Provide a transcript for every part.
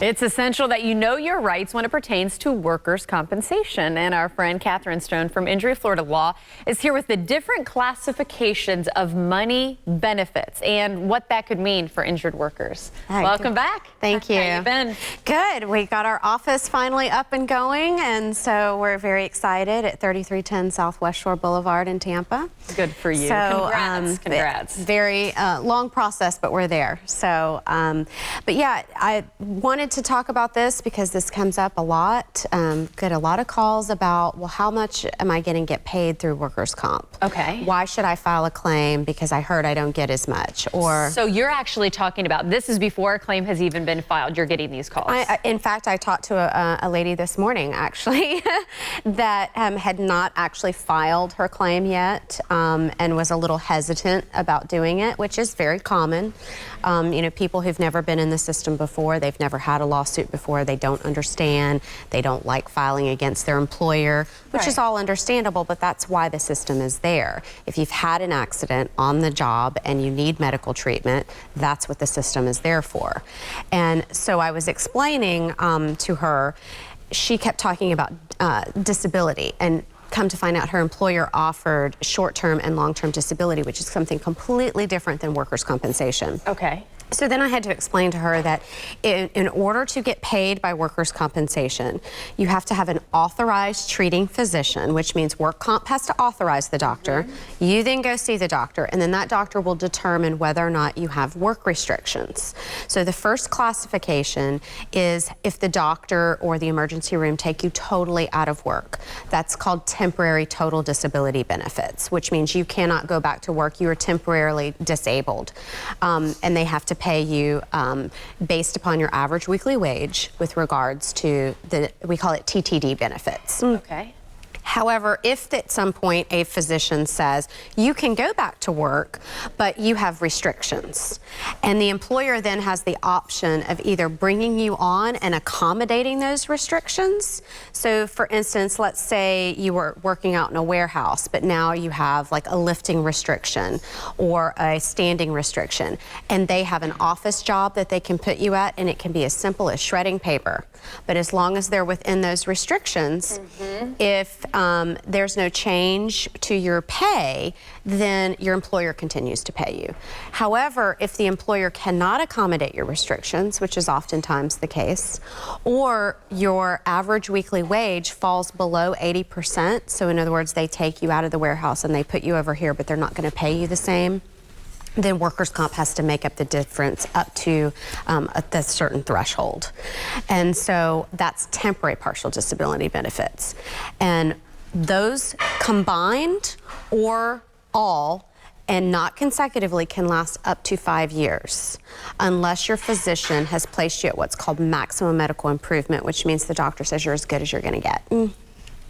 It's essential that you know your rights when it pertains to workers' compensation. And our friend Catherine Stone from Injury Florida Law is here with the different classifications of money benefits and what that could mean for injured workers. Welcome back. Thank you. How you been? Good. We got our office finally up and going, and so we're very excited at 3310 Southwest Shore Boulevard in Tampa. Good for you. So, Congrats. Very long process, but we're there. So, but yeah, I wanted to talk about this because this comes up a lot. Get a lot of calls about, well, how much am I going to get paid through workers' comp? Okay. Why should I file a claim because I heard I don't get as much? Or so you're actually talking about, this is before a claim has even been filed. You're getting these calls. In fact, I talked to a lady this morning, actually, that had not actually filed her claim yet and was a little hesitant about doing it, which is very common. You know, people who've never been in the system before, they've never had a lawsuit before, they don't understand, they don't like filing against their employer, which is all understandable, but that's why the system is there. If you've had an accident on the job and you need medical treatment, that's what the system is there for. And so I was explaining to her, she kept talking about disability, and come to find out her employer offered short-term and long-term disability, which is something completely different than workers' compensation. Okay. So then I had to explain to her that in order to get paid by workers' compensation, you have to have an authorized treating physician, which means work comp has to authorize the doctor. You then go see the doctor, and then that doctor will determine whether or not you have work restrictions. So the first classification is if the doctor or the emergency room take you totally out of work. That's called temporary total disability benefits, which means you cannot go back to work. You are temporarily disabled, and they have to pay you based upon your average weekly wage with regards to we call it TTD benefits. Okay. However, if at some point a physician says you can go back to work, but you have restrictions, and the employer then has the option of either bringing you on and accommodating those restrictions. So for instance, let's say you were working out in a warehouse, but now you have like a lifting restriction or a standing restriction, and they have an office job that they can put you at, and it can be as simple as shredding paper. But as long as they're within those restrictions, if there's no change to your pay, then your employer continues to pay you. However, if the employer cannot accommodate your restrictions, which is oftentimes the case, or your average weekly wage falls below 80%, so in other words, they take you out of the warehouse and they put you over here, but they're not going to pay you the same, then workers' comp has to make up the difference up to a certain threshold. And so that's temporary partial disability benefits. And those combined or all and not consecutively can last up to 5 years unless your physician has placed you at what's called maximum medical improvement, which means the doctor says you're as good as you're going to get.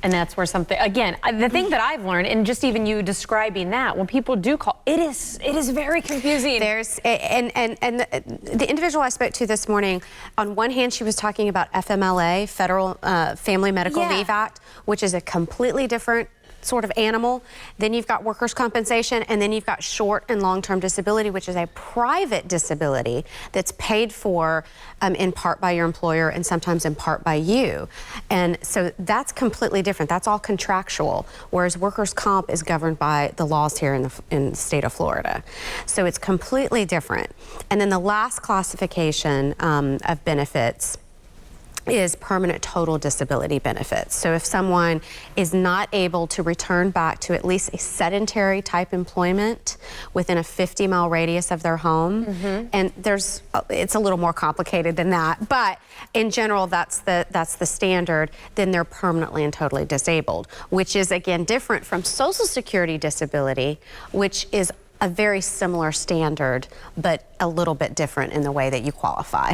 And that's where something, again, the thing that I've learned, and just even you describing that, when people do call, it is very confusing. There's, and the individual I spoke to this morning, on one hand, she was talking about FMLA, Federal Family Medical Leave Act, which is a completely different sort of animal. Then you've got workers' compensation, and then you've got short and long-term disability, which is a private disability that's paid for in part by your employer and sometimes in part by you. And so that's completely different. That's all contractual, whereas workers' comp is governed by the laws here in the state of Florida. So it's completely different. And then the last classification of benefits is permanent total disability benefits. So if someone is not able to return back to at least a sedentary type employment within a 50-mile radius of their home, and it's a little more complicated than that, but in general that's the standard, then they're permanently and totally disabled, which is again different from Social Security disability, which is a very similar standard, but a little bit different in the way that you qualify.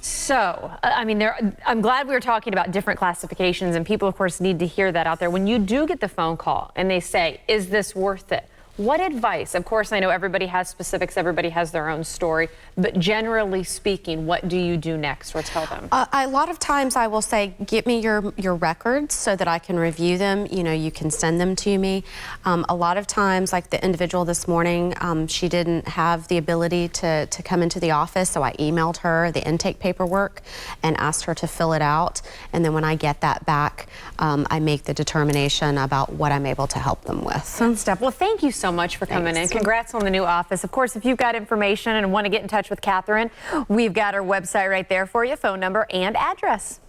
So, I mean, I'm glad we were talking about different classifications, and people, of course, need to hear that out there. When you do get the phone call and they say, is this worth it? What advice? Of course, I know everybody has specifics, everybody has their own story, but generally speaking, what do you do next or tell them? A lot of times I will say, get me your records so that I can review them. You know, you can send them to me. A lot of times, like the individual this morning, she didn't have the ability to come into the office, so I emailed her the intake paperwork and asked her to fill it out. And then when I get that back, I make the determination about what I'm able to help them with. Good stuff. Well, thank you so much for coming in. Congrats on the new office. Of course, if you've got information and want to get in touch with Catherine, we've got her website right there for you, phone number and address.